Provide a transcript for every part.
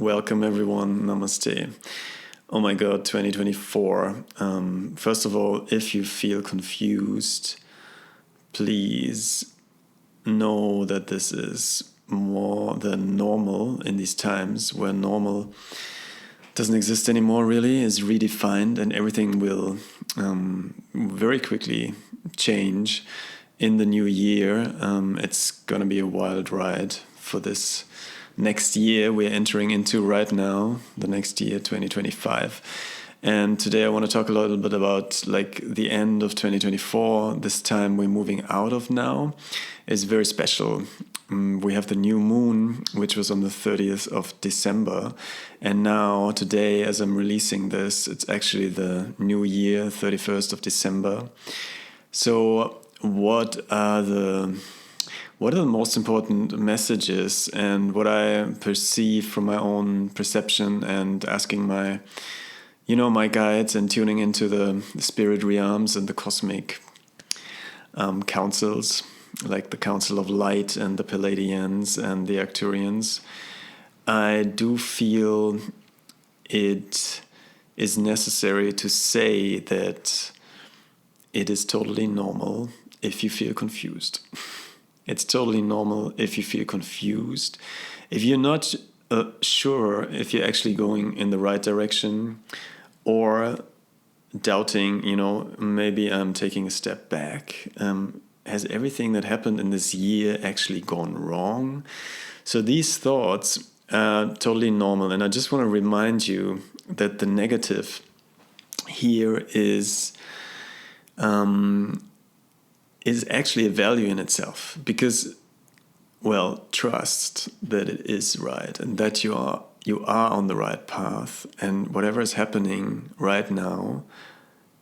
Welcome everyone, namaste. Oh my god, 2024. First of all, if you feel confused, please know that this is more than normal in these times where normal doesn't exist anymore, really, is redefined, and everything will very quickly change in the new year. It's gonna be a wild ride for this next year we're entering into right now, the next year, 2025. And today I want to talk a little bit about like the end of 2024. This time we're moving out of now is very special. We have the new moon, which was on the 30th of December. And now today, as I'm releasing this, it's actually the new year, 31st of December. So what are the most important messages, and what I perceive from my own perception and asking my guides and tuning into the spirit realms and the cosmic councils, like the Council of Light and the Palladians and the Arcturians. I do feel it is necessary to say that it is totally normal if you feel confused. It's totally normal if you feel confused. If you're not sure if you're actually going in the right direction, or doubting, maybe I'm taking a step back. Has everything that happened in this year actually gone wrong? So these thoughts are totally normal. And I just want to remind you that the negative here is actually a value in itself, because, trust that it is right and that you are on the right path, and whatever is happening right now,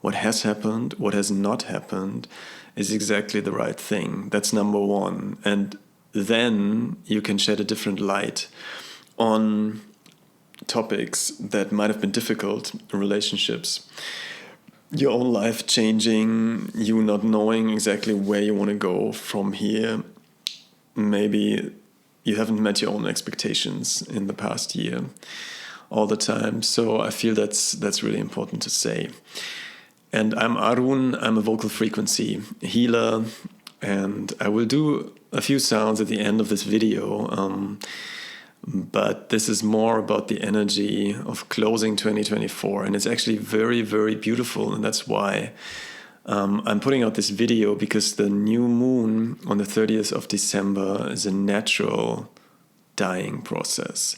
what has happened, what has not happened, is exactly the right thing. That's number one. And then you can shed a different light on topics that might have been difficult, relationships, your own life changing, you not knowing exactly where you want to go from here. Maybe you haven't met your own expectations in the past year all the time. So I feel that's really important to say. And I'm Arun, I'm a vocal frequency healer, and I will do a few sounds at the end of this video. But this is more about the energy of closing 2024, and it's actually very, very beautiful, and that's why I'm putting out this video, because the new moon on the 30th of December is a natural dying process.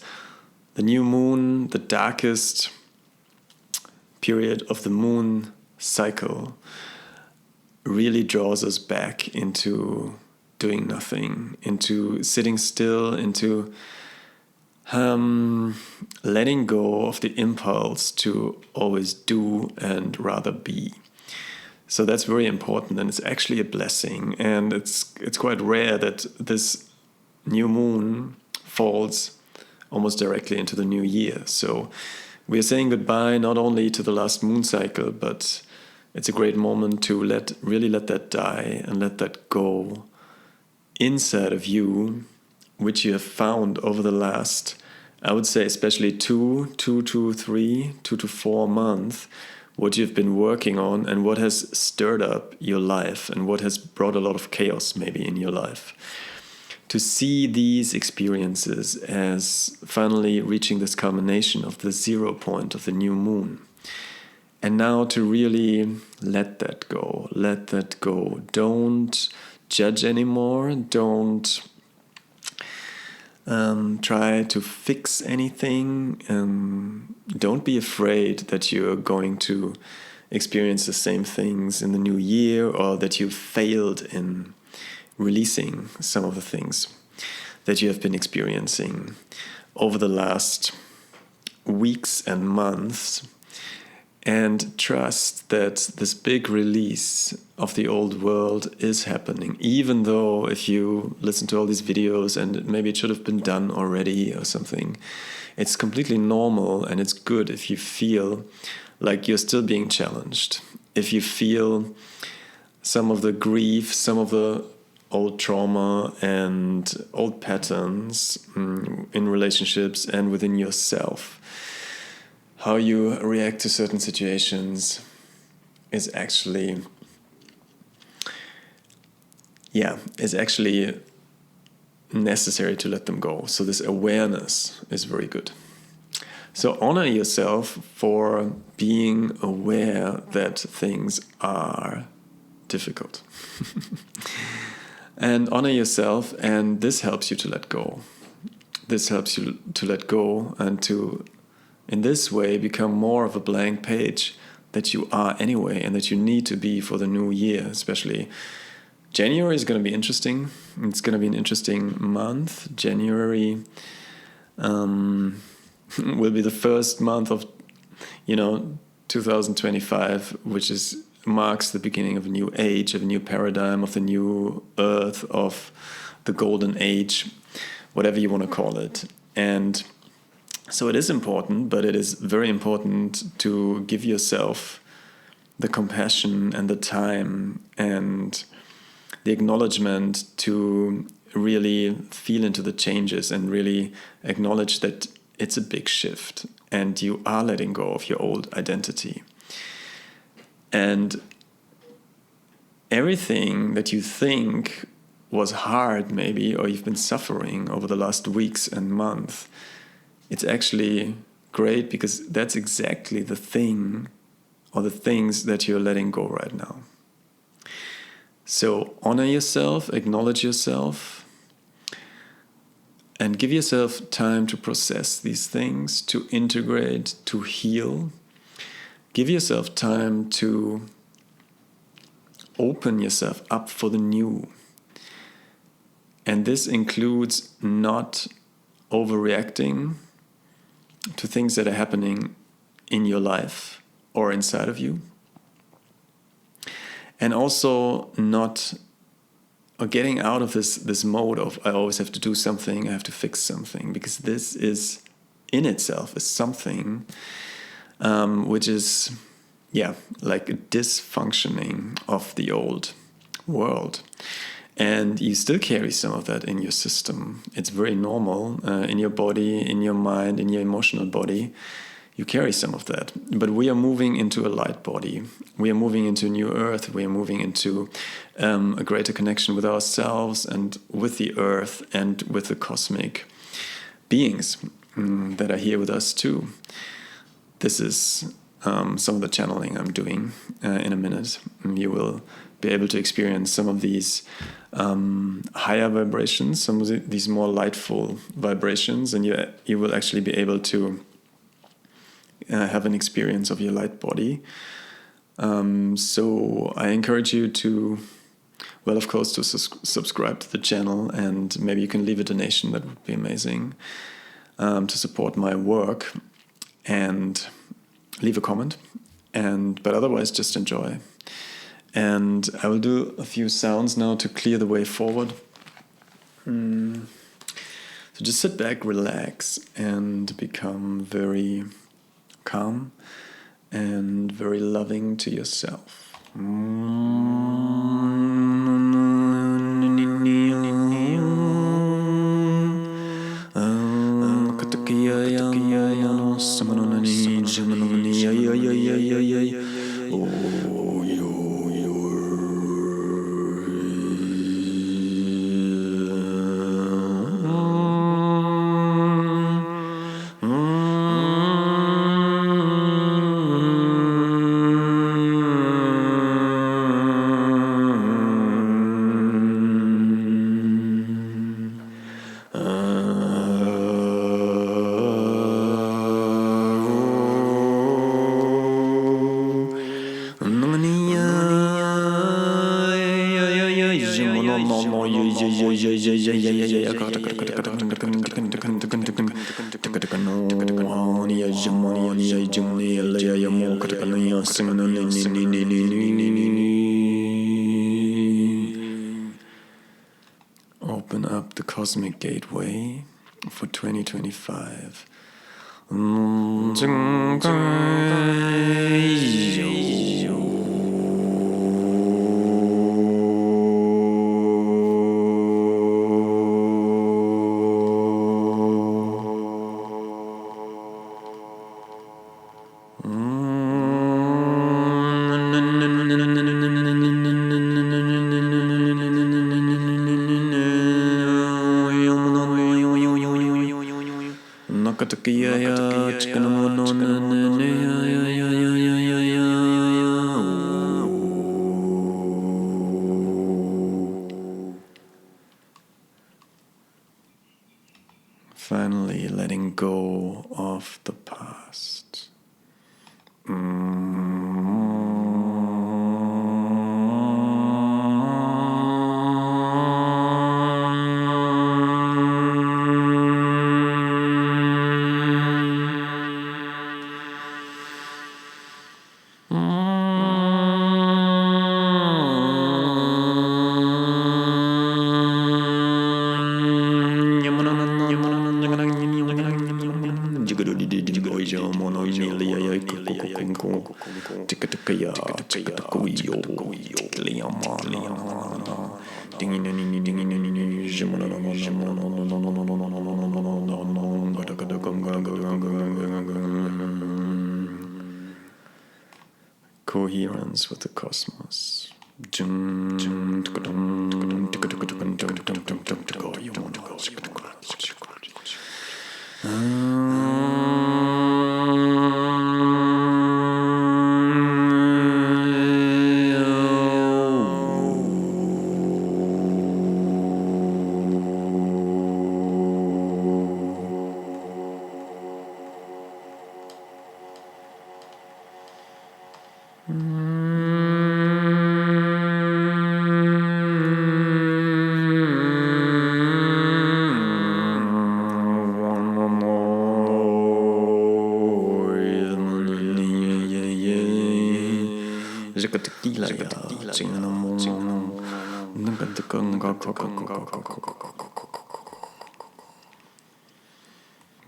The new moon, the darkest period of the moon cycle, really draws us back into doing nothing, into sitting still, into letting go of the impulse to always do and rather be. So that's very important, and it's actually a blessing. And it's quite rare that this new moon falls almost directly into the new year. So we are saying goodbye not only to the last moon cycle, but it's a great moment to really let that die and let that go inside of you, which you have found over the last, I would say, especially 2 to 4 months, what you've been working on and what has stirred up your life and what has brought a lot of chaos maybe in your life. To see these experiences as finally reaching this culmination of the 0 point of the new moon. And now to really let that go. Don't judge anymore. Don't try to fix anything. Don't be afraid that you're going to experience the same things in the new year, or that you failed in releasing some of the things that you have been experiencing over the last weeks and months. And trust that this big release of the old world is happening, even though if you listen to all these videos and maybe it should have been done already or something, it's completely normal, and it's good if you feel like you're still being challenged. If you feel some of the grief, some of the old trauma and old patterns in relationships and within yourself. How you react to certain situations is actually necessary to let them go. So this awareness is very good. So honor yourself for being aware that things are difficult. And honor yourself, and this helps you to let go. This helps you to let go and to, in this way, become more of a blank page that you are anyway and that you need to be for the new year, especially. January is going to be interesting. It's going to be an interesting month. January will be the first month of 2025, which marks the beginning of a new age, of a new paradigm, of the new earth, of the golden age, whatever you want to call it. And so it is important, but it is very important to give yourself the compassion and the time and the acknowledgement to really feel into the changes and really acknowledge that it's a big shift and you are letting go of your old identity. And everything that you think was hard maybe, or you've been suffering over the last weeks and months, it's actually great because that's exactly the thing or the things that you're letting go right now. So honor yourself, acknowledge yourself, and give yourself time to process these things, to integrate, to heal. Give yourself time to open yourself up for the new. And this includes not overreacting to things that are happening in your life or inside of you. And also getting out of this mode of I always have to do something, I have to fix something, because this is in itself is something which is like a dysfunctioning of the old world. And you still carry some of that in your system. It's very normal in your body, in your mind, in your emotional body. You carry some of that. But we are moving into a light body. We are moving into a new earth. We are moving into a greater connection with ourselves and with the earth and with the cosmic beings that are here with us too. This is some of the channeling I'm doing in a minute. You will be able to experience some of these higher vibrations, some of these more lightful vibrations, and you will actually be able to have an experience of your light body. So I encourage you to, well, of course, to subscribe to the channel, and maybe you can leave a donation. That would be amazing, to support my work, and leave a comment. But otherwise, just enjoy. And I will do a few sounds now to clear the way forward. So just sit back, relax, and become very calm and very loving to yourself. Open up the cosmic gateway for 2025. Finally, letting go of the past. Coherence with the cosmos.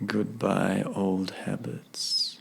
Goodbye, old habits.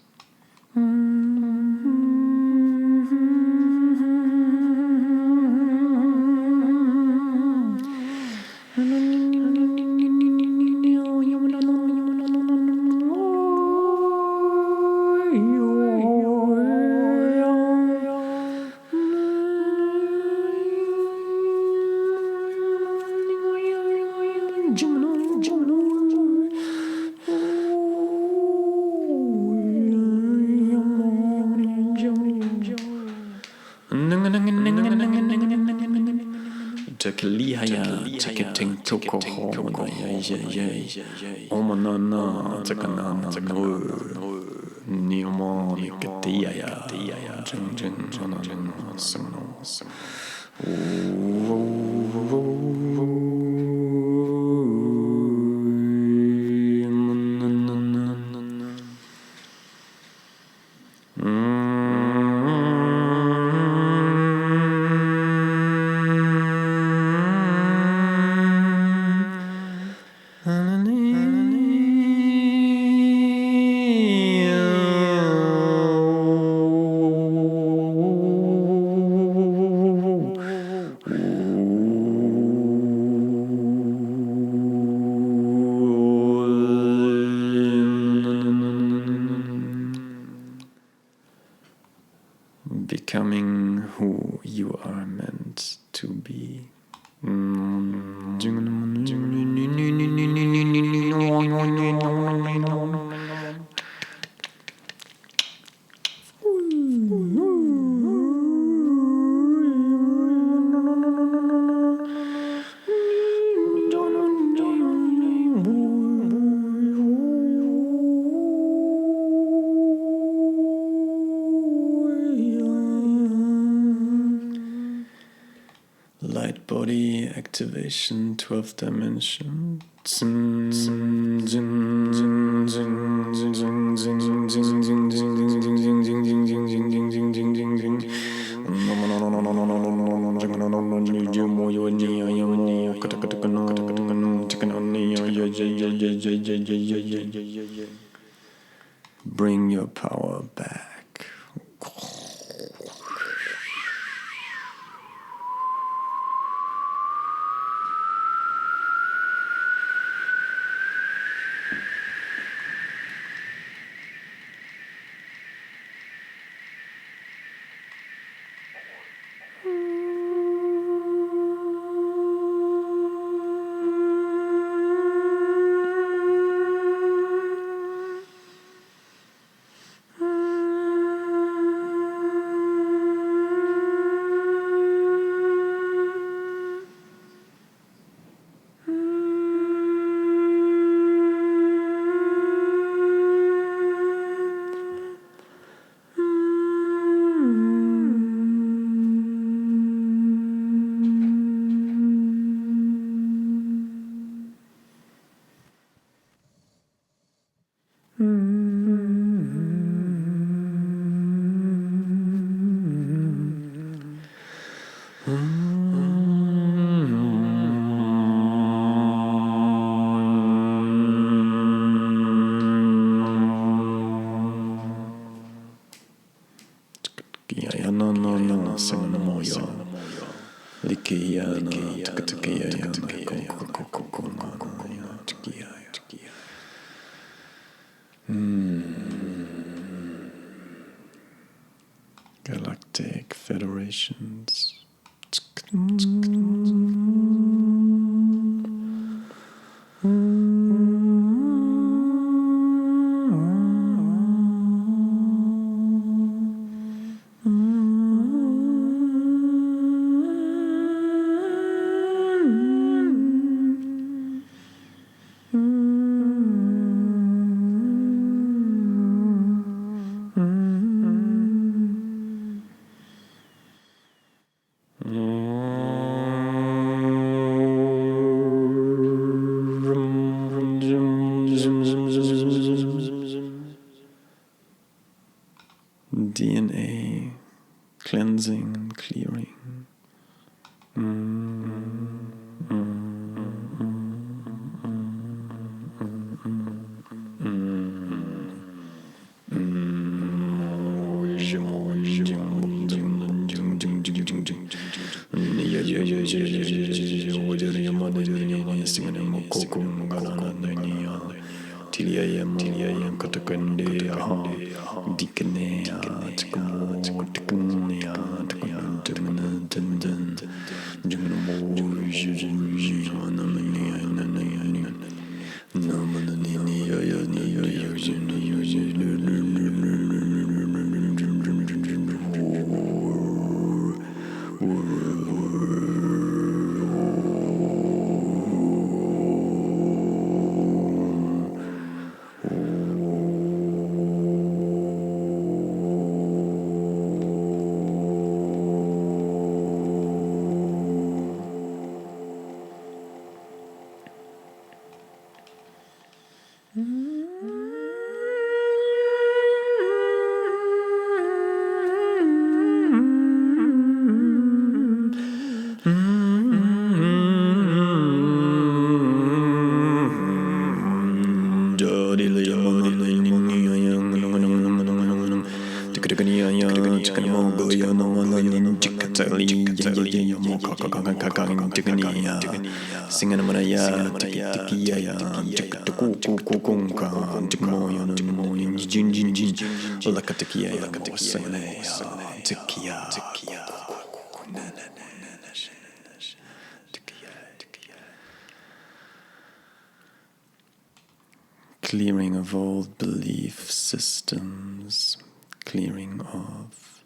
Lihaya, ticketing toko home, Omanana, Takanana, Niomo, Nikatia, Jing, becoming who you are meant to be. Light body activation, 12th dimension. Bring your power back. Galactic federations. DNA cleansing and clearing. Clearing of old belief systems, clearing of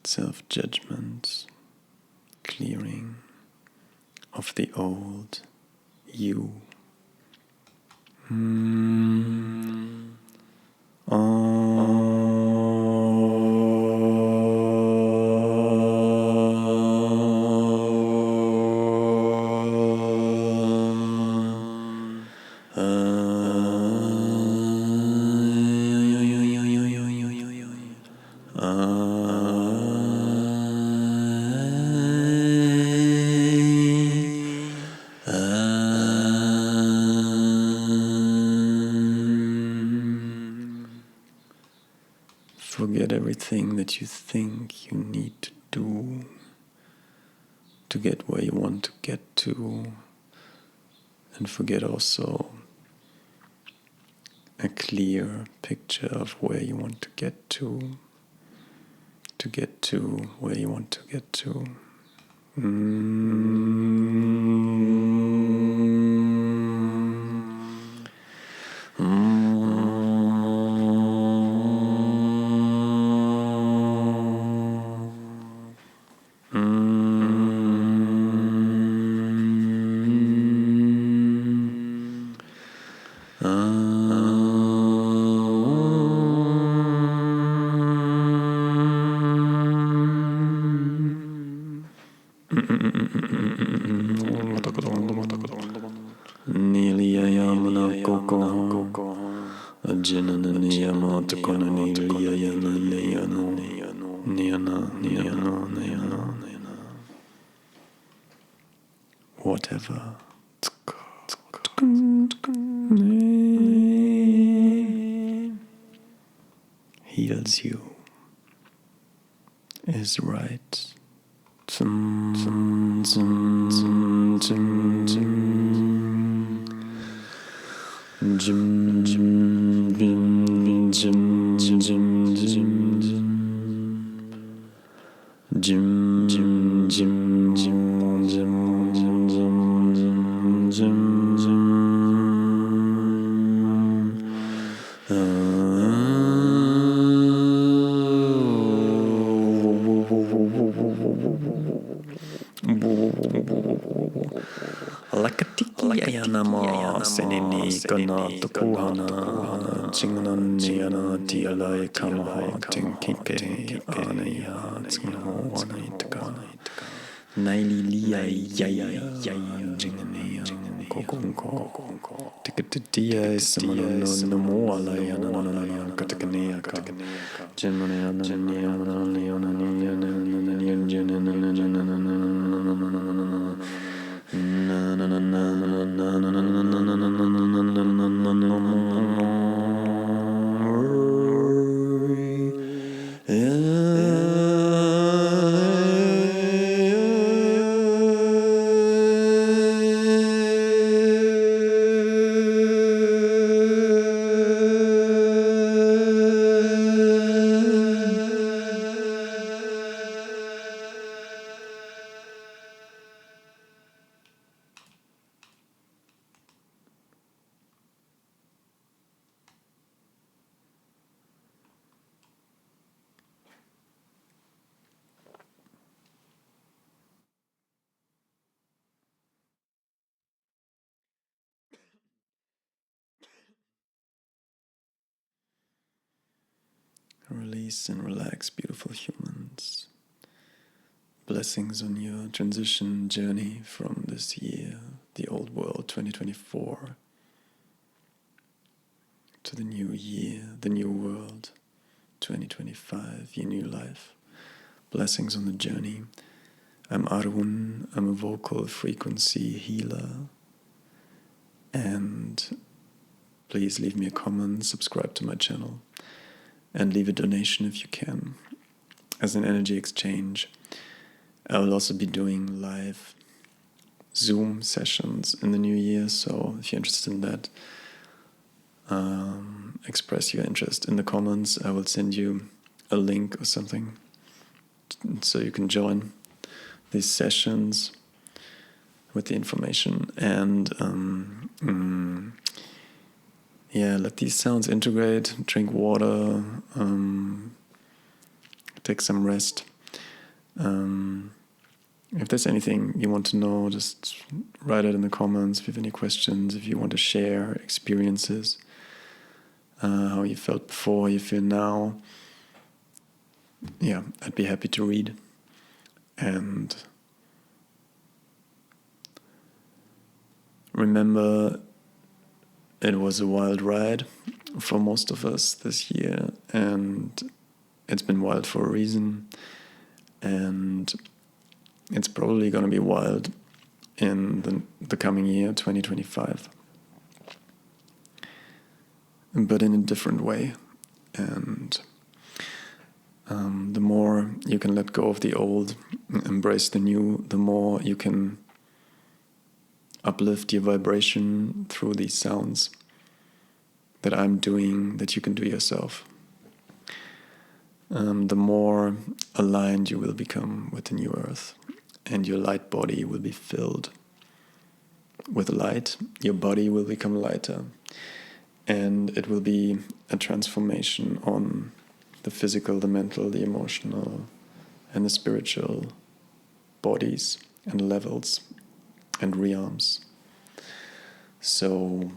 self-judgment, clearing of the old you. Forget everything that you think you need to do to get where you want to get to, and forget also a clear picture of where you want to get to where you want to get to. Whatever heals you is right Lakatiki ayanama senini kana tupuhana chinganan niyana tialai kamaha tinkike anaya tsingho wanaitaka naili liya yaya jingania kokunko tikatitia samano namo alayana katakania jinmanaya Release and relax, beautiful humans. Blessings on your transition journey from this year, the old world 2024, to the new year, the new world 2025, your new life. Blessings on the journey. I'm Arun, I'm a vocal frequency healer, and please leave me a comment, subscribe to my channel, and leave a donation if you can, as an energy exchange. I will also be doing live Zoom sessions in the new year, so if you're interested in that, express your interest in the comments. I will send you a link or something so you can join these sessions with the information. And let these sounds integrate, drink water, take some rest. If there's anything you want to know, just write it in the comments. If you have any questions, if you want to share experiences, how you felt before, how you feel now, I'd be happy to read. And remember, it was a wild ride for most of us this year, and it's been wild for a reason, and it's probably going to be wild in the coming year, 2025, but in a different way. And the more you can let go of the old, embrace the new, the more you can uplift your vibration through these sounds that I'm doing, that you can do yourself. The more aligned you will become with the new earth, and your light body will be filled with light. Your body will become lighter, and it will be a transformation on the physical, the mental, the emotional, and the spiritual bodies and levels and realms. So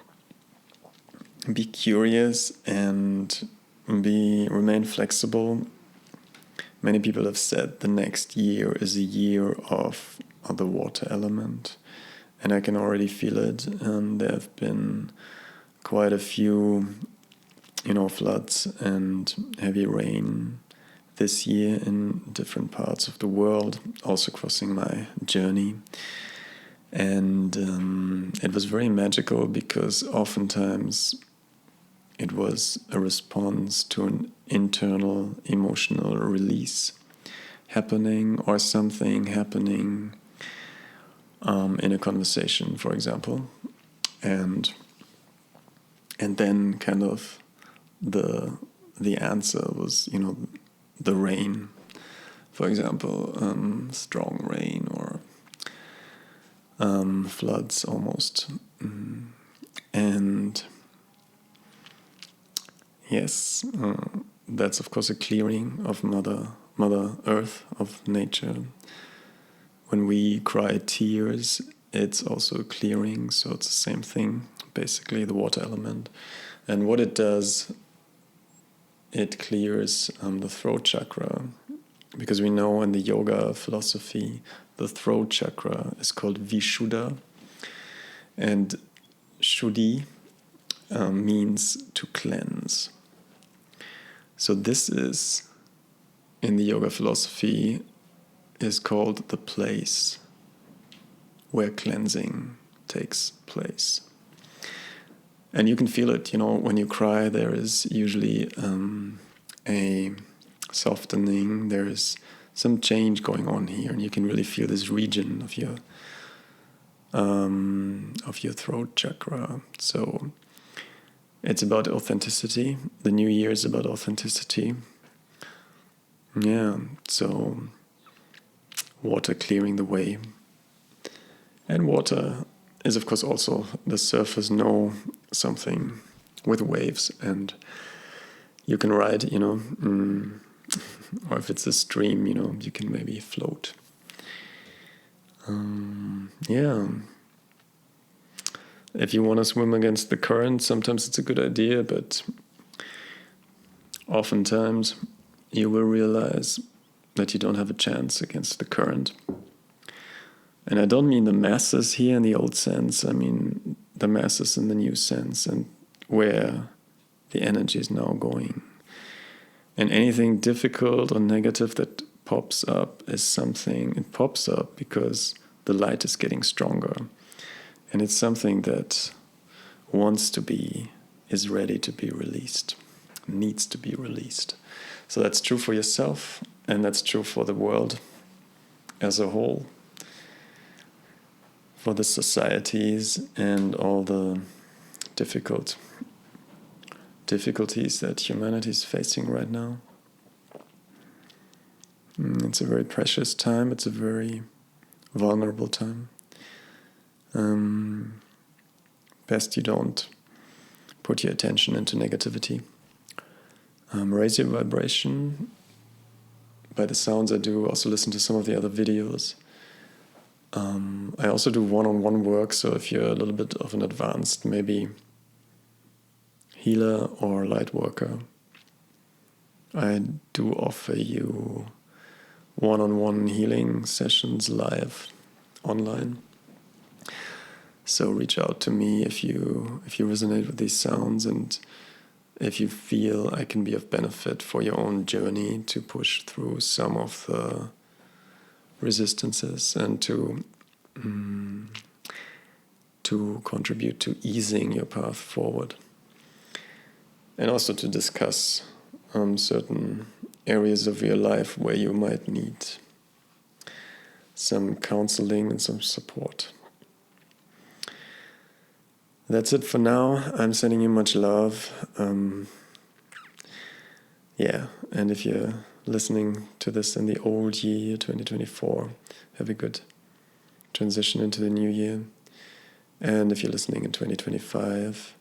be curious and remain flexible. Many people have said the next year is a year of the water element, and I can already feel it. And there have been quite a few, floods and heavy rain this year in different parts of the world, also crossing my journey. And it was very magical, because oftentimes it was a response to an internal emotional release happening or something happening in a conversation, for example, and then kind of the answer was, the rain, for example, strong rain or floods almost. And yes, that's of course a clearing of Mother Earth, of nature. When we cry tears, it's also a clearing, so it's the same thing, basically, the water element. And what it does, it clears the throat chakra, because we know in the yoga philosophy, the throat chakra is called Vishuddha, and Shuddhi means to cleanse. So this is, in the yoga philosophy, is called the place where cleansing takes place. And you can feel it, when you cry, there is usually a softening, there is some change going on here, and you can really feel this region of your throat chakra. So it's about authenticity. The new year is about authenticity. Yeah, so water clearing the way. And water is, of course, also the surface know something with waves, and you can ride, or if it's a stream, you can maybe float. Yeah. If you want to swim against the current, sometimes it's a good idea, but oftentimes you will realize that you don't have a chance against the current. And I don't mean the masses here in the old sense, I mean the masses in the new sense, and where the energy is now going. And anything difficult or negative that pops up is something, it pops up because the light is getting stronger. And it's something that wants to be, is ready to be released, needs to be released. So that's true for yourself, and that's true for the world as a whole, for the societies and all the difficulties that humanity is facing right now. It's a very precious time. It's a very vulnerable time. Best you don't put your attention into negativity. Raise your vibration by the sounds I do. Also listen to some of the other videos. I also do one-on-one work, so if you're a little bit of an advanced, maybe healer or light worker, I do offer you one-on-one healing sessions live online. So reach out to me if you resonate with these sounds, and if you feel I can be of benefit for your own journey to push through some of the resistances and to contribute to easing your path forward. And also to discuss certain areas of your life where you might need some counseling and some support. That's it for now. I'm sending you much love. And if you're listening to this in the old year, 2024, have a good transition into the new year. And if you're listening in 2025,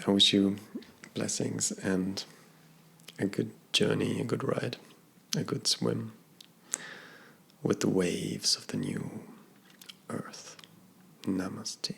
I wish you blessings and a good journey, a good ride, a good swim with the waves of the new earth. Namaste.